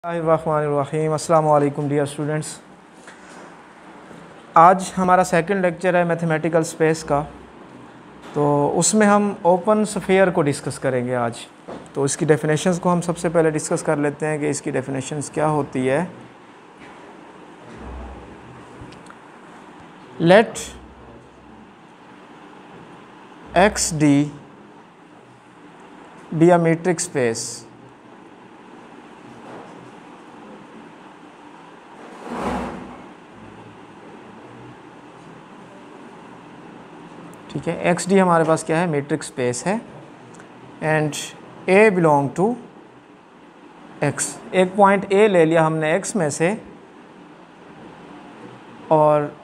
अस्सलाम वालेकुम dear students. आज हमारा सेकंड लेक्चर है मैथमेटिकल स्पेस का, तो उसमें हम ओपन स्फीयर को डिस्कस करेंगे आज। तो इसकी डेफिनेशंस को हम सबसे पहले डिस्कस कर लेते हैं कि इसकी डेफिनेशंस क्या होती है। Let X d be a metric space ठीक है। एक्स डी हमारे पास क्या है, मीट्रिक स्पेस है and A belong to X. एक पॉइंट ए ले लिया हमने एक्स में से और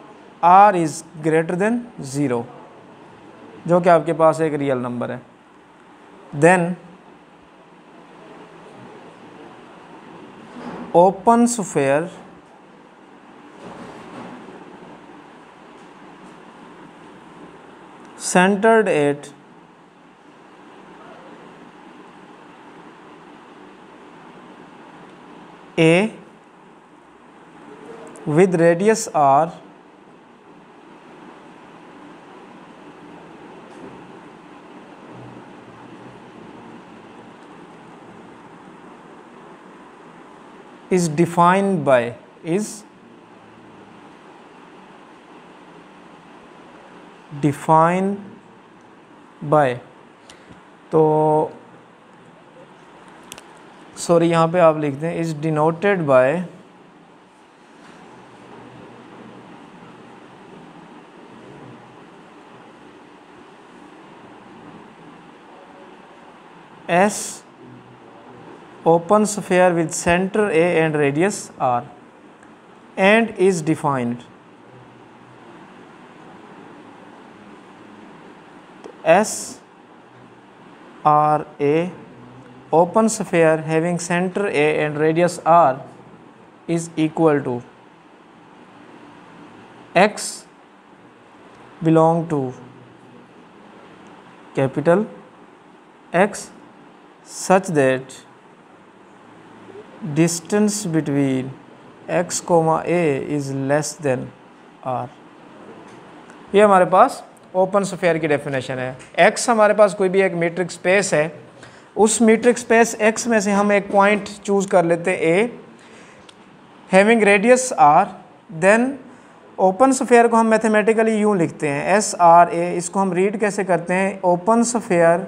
R is greater than zero, जो कि आपके पास एक रियल नंबर है। Then open sphere centered at A with radius R is defined by तो सॉरी यहाँ पे आप लिख दें is denoted by S open sphere with centre A and radius R and is defined S R A open sphere having center A and radius R is equal to X belong to capital X such that distance between X comma A is less than R। ये हमारे पास open sphere की definition है। X हमारे पास कोई भी एक metric space है, उस मीट्रिक स्पेस एक्स में से हम एक पॉइंट चूज कर लेते हैं A having radius R. Then open sphere को हम मैथमेटिकली यूँ लिखते हैं एस आर ए। इसको हम रीड कैसे करते हैं, open sphere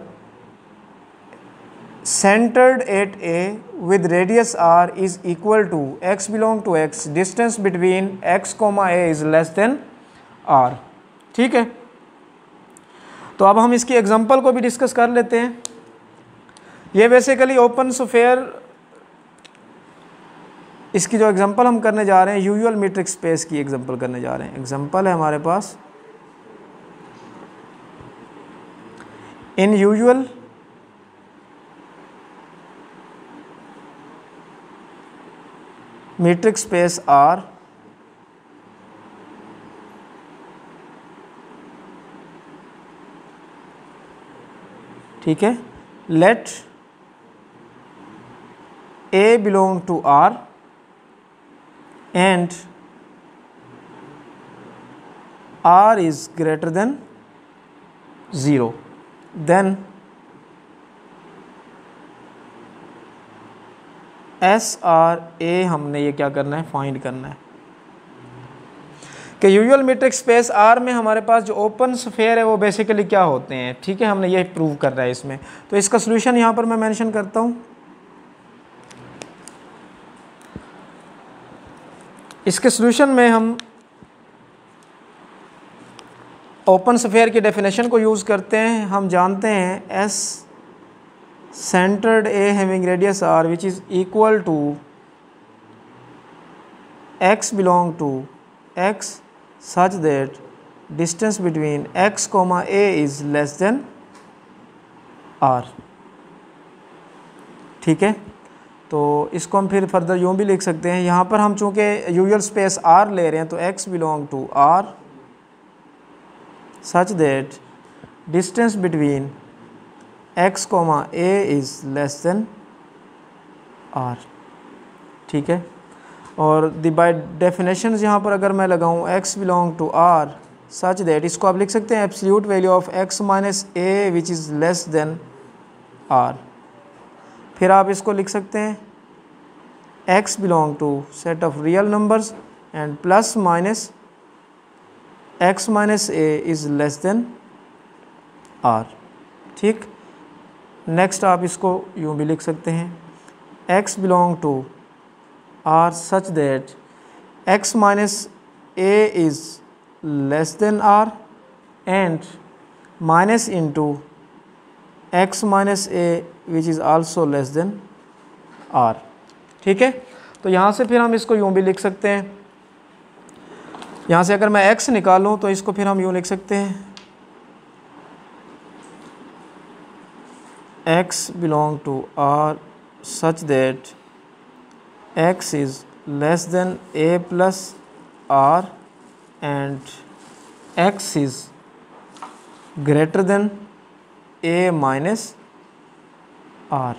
centred at A with radius R is equal to X belong to X, distance between X comma A is less than R. ठीक है, तो अब हम इसकी एग्जांपल को भी डिस्कस कर लेते हैं। ये बेसिकली ओपन स्फीयर, इसकी जो एग्जांपल हम करने जा रहे हैं यूजुअल मीट्रिक स्पेस की एग्जांपल करने जा रहे हैं। एग्जांपल है हमारे पास in usual metric space R ठीक है। Let a belong to R and r is greater than zero. Then S r a हमने ये क्या करना है, फाइंड करना है कि यूजुअल मीट्रिक स्पेस आर में हमारे पास जो ओपन स्फीयर है वो बेसिकली क्या होते हैं। ठीक है, हमने ये प्रूव करना है इसमें। तो इसका सॉल्यूशन यहाँ पर मैं मेंशन करता हूँ। इसके सॉल्यूशन में हम ओपन स्फीयर की डेफिनेशन को यूज़ करते हैं। हम जानते हैं S centred A having radius R which is equal to X belong to X such that distance between x comma a is less than r। ठीक है, तो इसको हम फिर फर्दर यूँ भी लिख सकते हैं। यहाँ पर हम चूँकि यूजुअल स्पेस r ले रहे हैं तो x belong to r such that distance between x comma a is less than r। ठीक है। और द बाय डेफिनेशन यहाँ पर अगर मैं लगाऊँ x belong to r such that, इसको आप लिख सकते हैं absolute value of x minus A which is less than r। फिर आप इसको लिख सकते हैं x belong to set of real numbers and plus minus x minus A is less than r। ठीक। नेक्स्ट आप इसको यूँ भी लिख सकते हैं x belong to r such that x minus A is less than r and minus into x minus A which is also less than r। ठीक है। तो यहाँ से फिर हम इसको यूँ भी लिख सकते हैं, यहाँ से अगर मैं x निकालूँ तो इसको फिर हम यूँ लिख सकते हैं x belong to r such that x is less than a plus r and x is greater than a minus r।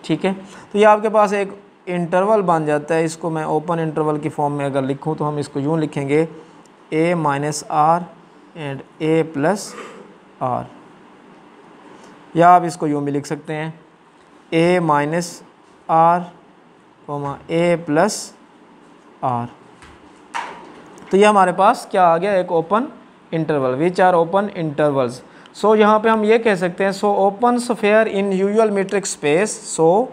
ठीक है। तो ये आपके पास एक इंटरवल बन जाता है। इसको मैं ओपन इंटरवल की फॉर्म में अगर लिखूं तो हम इसको यूँ लिखेंगे a minus r and a plus r, या आप इसको यूँ भी लिख सकते हैं a minus r a plus r. तो ये हमारे पास क्या आ गया, एक open interval, which are open intervals. So यहाँ पे हम ये कह सकते हैं so open sphere in usual metric space, so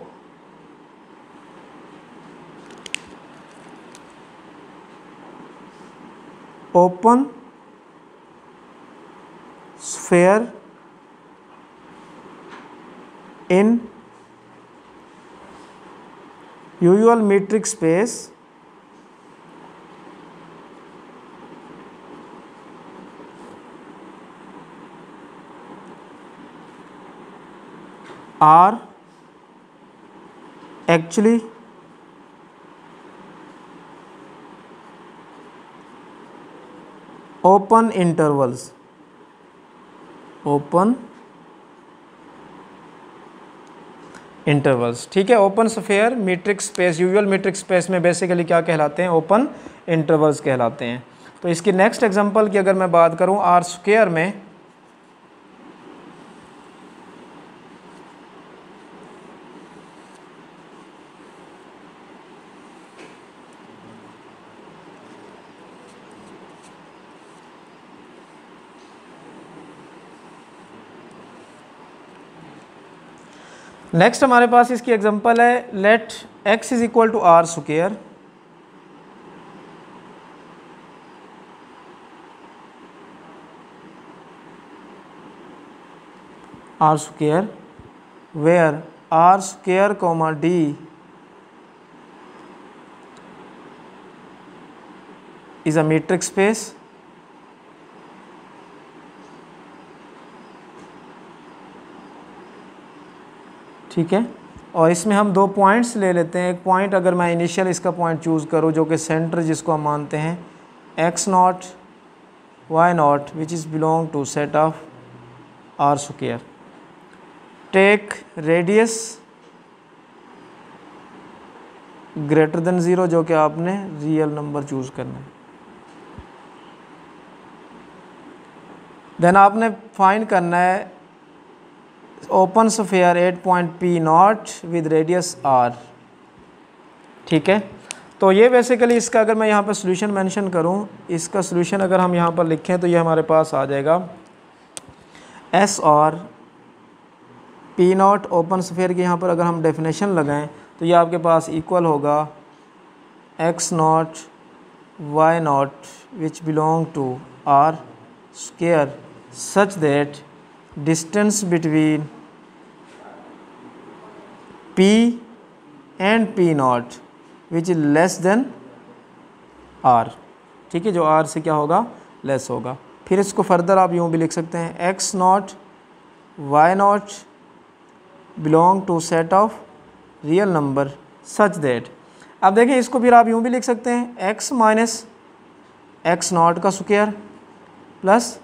open sphere in usual metric space are actually open intervals, open intervals. ठीक है। Open sphere metric space, usual metric space में बेसिकली क्या कहलाते हैं, ओपन इंटरवल्स कहलाते हैं। तो इसकी नेक्स्ट एग्जांपल की अगर मैं बात करूं आर स्क्वायर में, नेक्स्ट हमारे पास इसकी एग्जांपल है let x is equal to R square, R square where R square comma d is a metric space. ठीक है। और इसमें हम दो पॉइंट्स ले लेते हैं। एक पॉइंट अगर मैं इनिशियल इसका पॉइंट चूज़ करूँ जो कि सेंटर जिसको हम मानते हैं x not y not which is belong to set of R square, take radius greater than 0 जो कि आपने रियल नंबर चूज़ करना है। देन आपने फाइंड करना है open sphere at point P not with radius R. ठीक है। तो ये बेसिकली इसका अगर मैं यहाँ पर सोल्यूशन मेंशन करूँ, इसका सोल्यूशन अगर हम यहाँ पर लिखें तो ये हमारे पास आ जाएगा एस और पी नॉट ओपन स्फीयर की यहाँ पर अगर हम डेफिनेशन लगाएं तो ये आपके पास इक्वल होगा X not Y not which belong to R square such that distance between P and P naught which is less than R। ठीक है। जो R से क्या होगा, लेस होगा। फिर इसको फर्दर आप यूँ भी लिख सकते हैं x not y not belong to set of real number such that. अब देखें इसको फिर आप यूँ भी लिख सकते हैं x माइनस एक्स नॉट का square plus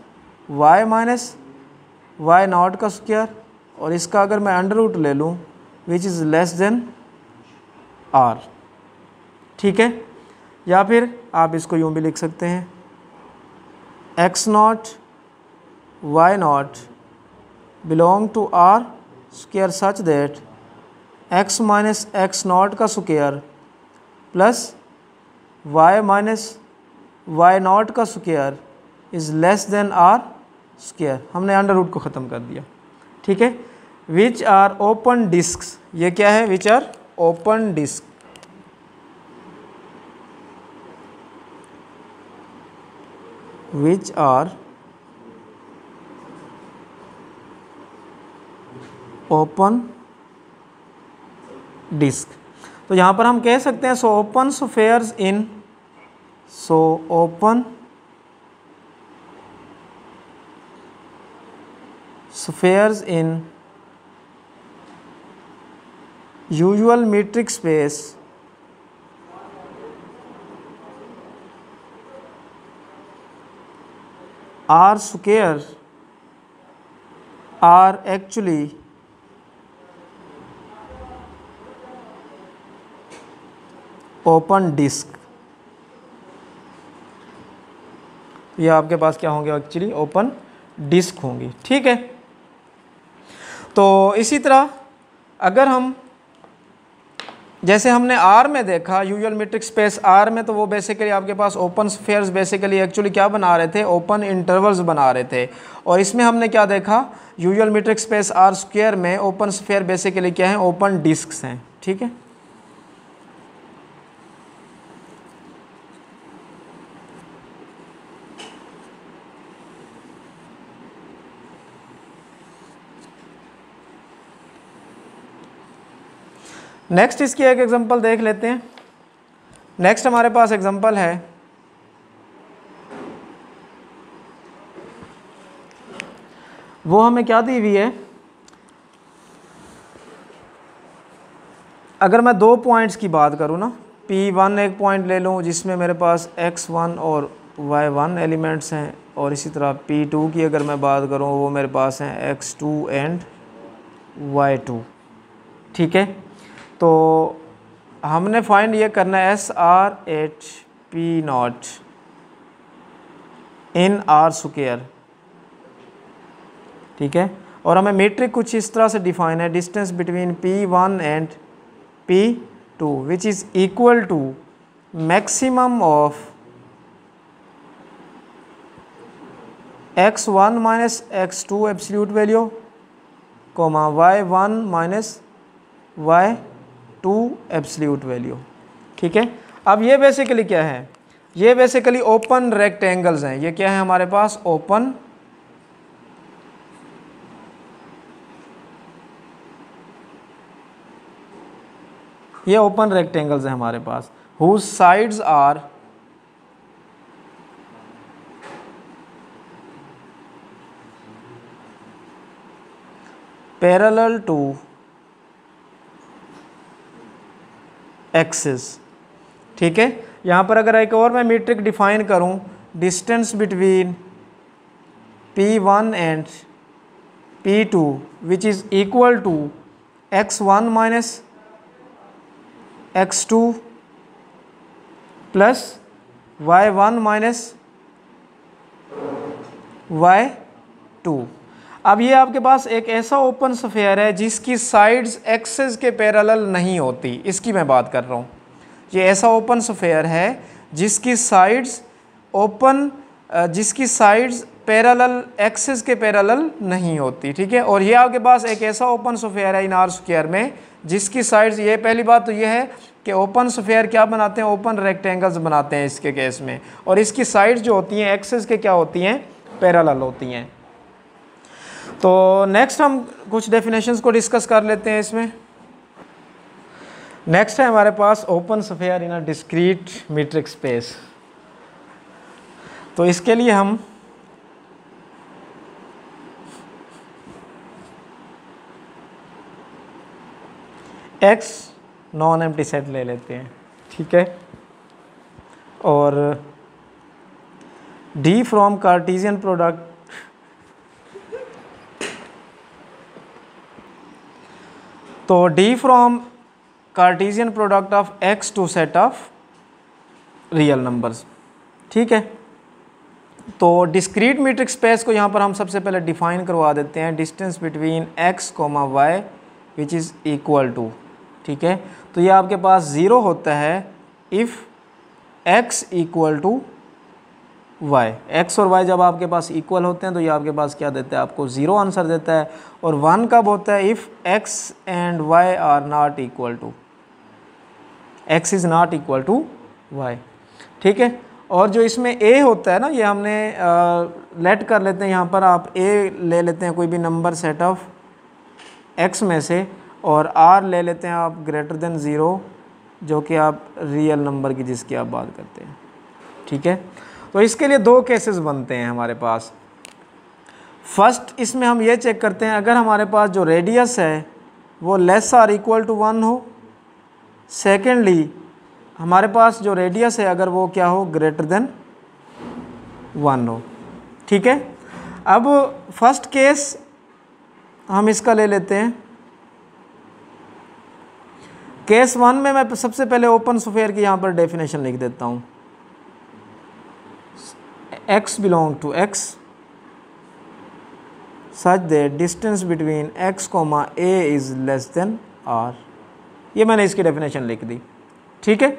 y minus y not का स्क्वायर, और इसका अगर मैं अंडर रूट ले लूँ विच इज़ लेस देन r। ठीक है। या फिर आप इसको यूँ भी लिख सकते हैं x0 y0 belong to R square such that x minus x0 का square plus y minus y0 का square is less than R square. हमने अंडर रूट को ख़त्म कर दिया, ठीक है। विच आर ओपन डिस्क, ये क्या है, which are open disc, which are open disc. तो यहाँ पर हम कह सकते हैं so open spheres in, so open spheres in usual metric space R square are actually open disc. ये आपके पास क्या होंगे, एक्चुअली ओपन डिस्क होंगी, ठीक है। तो इसी तरह अगर हम, जैसे हमने आर में देखा यूजुअल मीट्रिक स्पेस आर में, तो वो बेसिकली आपके पास ओपन स्फेयर्स बेसिकली एक्चुअली क्या बना रहे थे, ओपन इंटरवल्स बना रहे थे। और इसमें हमने क्या देखा, usual metric space R square में ओपन स्फेयर बेसिकली क्या है, ओपन डिस्क्स हैं, ठीक है। नेक्स्ट इसकी एक एग्जांपल देख लेते हैं। नेक्स्ट हमारे पास एग्जांपल है, वो हमें क्या दी हुई है, अगर मैं 2 पॉइंट्स की बात करूँ ना, P1 एक पॉइंट ले लूँ जिसमें मेरे पास x1 और y1 एलिमेंट्स हैं, और इसी तरह P2 की अगर मैं बात करूँ वो मेरे पास हैं x2 एंड y2, ठीक है। तो हमने फाइंड ये करना है SR at P0 in R square, ठीक है। और हमें मीट्रिक कुछ इस तरह से डिफाइन है, distance between P1 and P2 which is equal to maximum of x1 minus x2 absolute value comma y1 minus y2 absolute value, ठीक है। अब ये बेसिकली क्या है, ये बेसिकली ओपन रेक्टेंगल्स हैं। ये क्या है हमारे पास, ओपन ये ओपन रेक्टेंगल्स हैं हमारे पास, whose sides are parallel to axis, ठीक है। यहाँ पर अगर एक और मैं मीट्रिक डिफाइन करूँ, distance between P1 and P2 which is equal to x1 minus x2 plus y1 minus y2। अब ये आपके पास एक ऐसा ओपन स्फेयर है जिसकी साइड्स एक्सिस के पैरेलल नहीं होती, इसकी मैं बात कर रहा हूँ। ये ऐसा ओपन स्फेयर है जिसकी साइड्स पैरेलल एक्सिस के पैरेलल नहीं होती, ठीक है। और ये आपके पास एक ऐसा ओपन स्फेयर है इन आर स्क्वायर में जिसकी साइड्स, ये पहली बात तो ये है कि ओपन स्फेयर क्या बनाते हैं, ओपन रेक्टेंगल्स बनाते हैं इसके केस में, और इसकी साइड्स जो होती हैं एक्सिस के क्या होती हैं, पैरेलल होती हैं। तो नेक्स्ट हम कुछ डेफिनेशंस को डिस्कस कर लेते हैं इसमें। नेक्स्ट है हमारे पास open sphere in a discrete metric space. तो इसके लिए हम X नॉन एम्प्टी सेट ले लेते हैं, ठीक है। और D फ्रॉम कार्टेशियन प्रोडक्ट, तो D from Cartesian product of X to set of real numbers. ठीक है, तो डिस्क्रीट मीट्रिक स्पेस को यहाँ पर हम सबसे पहले डिफाइन करवा देते हैं, distance between x comma Y which is equal to. ठीक है, तो ये आपके पास 0 होता है if x equal to Y. X और वाई जब आपके पास इक्वल होते हैं तो ये आपके पास क्या देता है, आपको 0 आंसर देता है। और 1 कब होता है, if x and y are not equal to, x is not equal to y। ठीक है, और जो इसमें a होता है ना, ये हमने लेट कर लेते हैं यहाँ पर, आप a ले लेते हैं कोई भी नंबर सेट ऑफ x में से, और r ले लेते हैं आप ग्रेटर देन 0, जो कि आप रियल नंबर की जिसकी आप बात करते हैं। ठीक है, तो इसके लिए 2 केसेस बनते हैं हमारे पास। फर्स्ट, इसमें हम ये चेक करते हैं अगर हमारे पास जो रेडियस है वो लेस आर इक्वल टू 1 हो। सेकेंडली, हमारे पास जो रेडियस है अगर वो क्या हो, ग्रेटर देन 1 हो। ठीक है, अब फर्स्ट केस हम इसका ले लेते हैं। केस 1 में मैं सबसे पहले ओपन स्फीयर की यहाँ पर डेफिनेशन लिख देता हूँ, x belong to x such that distance between x, a is less than r। ये मैंने इसकी डेफिनेशन लिख दी। ठीक है,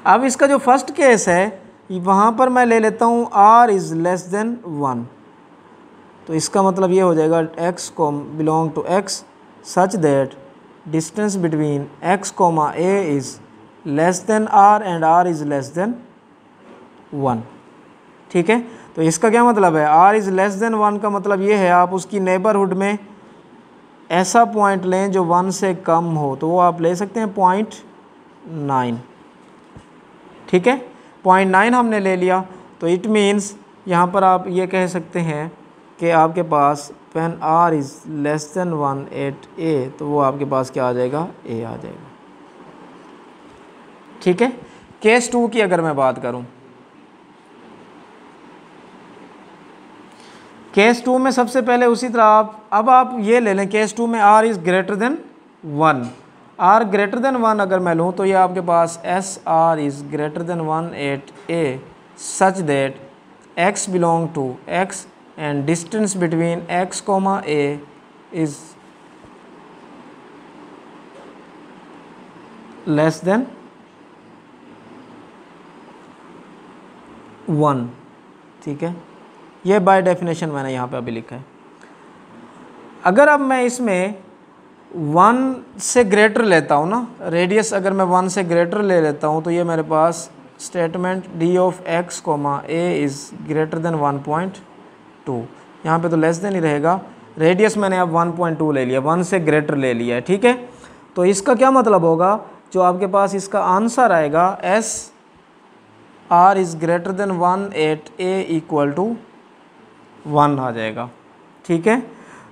अब इसका जो फर्स्ट केस है वहाँ पर मैं ले लेता हूँ r इज़ लेस देन 1, तो इसका मतलब ये हो जाएगा x belong to x such that distance between x, a is less than r and r is less than 1। ठीक है, तो इसका क्या मतलब है, r इज़ लेस देन 1 का मतलब ये है आप उसकी नेबरहुड में ऐसा पॉइंट लें जो 1 से कम हो, तो वो आप ले सकते हैं 0.9। ठीक है, 0.9 हमने ले लिया, तो इट मीन्स यहाँ पर आप ये कह सकते हैं कि आपके पास when r is less than 1 at a, तो वो आपके पास क्या आ जाएगा, a आ जाएगा। ठीक है, केस 2 की अगर मैं बात करूँ, केस 2 में सबसे पहले उसी तरह आप ये ले लें, केस 2 में r is greater than 1, r greater than 1 अगर मैं लूँ तो ये आपके पास S r is greater than 1 at a such that x belong to x and distance between x, a is less than 1। ठीक है, ये बाय डेफिनेशन मैंने यहाँ पे अभी लिखा है। अगर अब मैं इसमें 1 से ग्रेटर लेता हूँ ना, रेडियस अगर मैं 1 से ग्रेटर ले लेता हूँ, तो ये मेरे पास statement d of x, a is greater than 1.2, यहाँ पे तो लेस देन ही रहेगा। रेडियस मैंने अब 1.2 ले लिया, 1 से ग्रेटर ले लिया है। ठीक है, तो इसका क्या मतलब होगा, जो आपके पास इसका आंसर आएगा S r is greater than 1 at a equal to 1 आ जाएगा। ठीक है,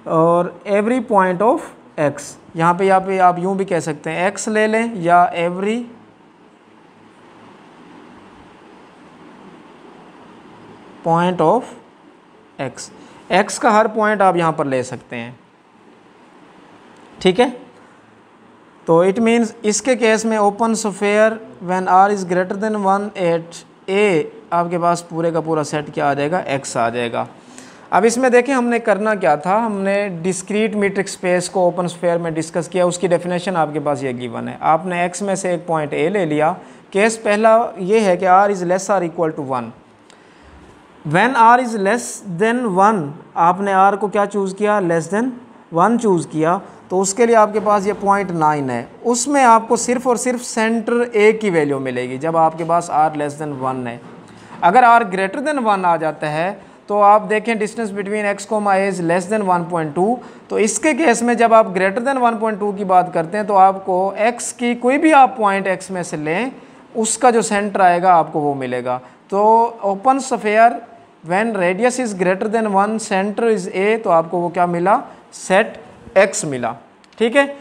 और एवरी पॉइंट ऑफ x, यहाँ पे आप यूँ भी कह सकते हैं x ले लें या every point of x, x का हर पॉइंट आप यहाँ पर ले सकते हैं। ठीक है, तो इट मीन्स इसके केस में open sphere when r is greater than 1 at a, आपके पास पूरे का पूरा सेट क्या आ जाएगा, x आ जाएगा। अब इसमें देखें हमने करना क्या था, हमने डिस्क्रीट मीट्रिक स्पेस को ओपन स्फीयर में डिस्कस किया, उसकी डेफिनेशन आपके पास ये गिवन है। आपने x में से एक पॉइंट a ले लिया। केस पहला ये है कि r is less or equal to 1। When r is less than 1, आपने r को क्या चूज़ किया, लेस देन 1 चूज़ किया, तो उसके लिए आपके पास ये 0.9 है। उसमें आपको सिर्फ और सिर्फ सेंटर a की वैल्यू मिलेगी जब आपके पास r लेस देन 1 है। अगर r ग्रेटर देन 1 आ जाता है तो आप देखें distance between x, a is less then 1.2, तो इसके केस में जब आप ग्रेटर देन 1.2 की बात करते हैं तो आपको x की कोई भी आप पॉइंट x में से लें, उसका जो सेंटर आएगा आपको वो मिलेगा। तो open sphere when radius is greater than 1 centre is a, तो आपको वो क्या मिला, सेट x मिला। ठीक है।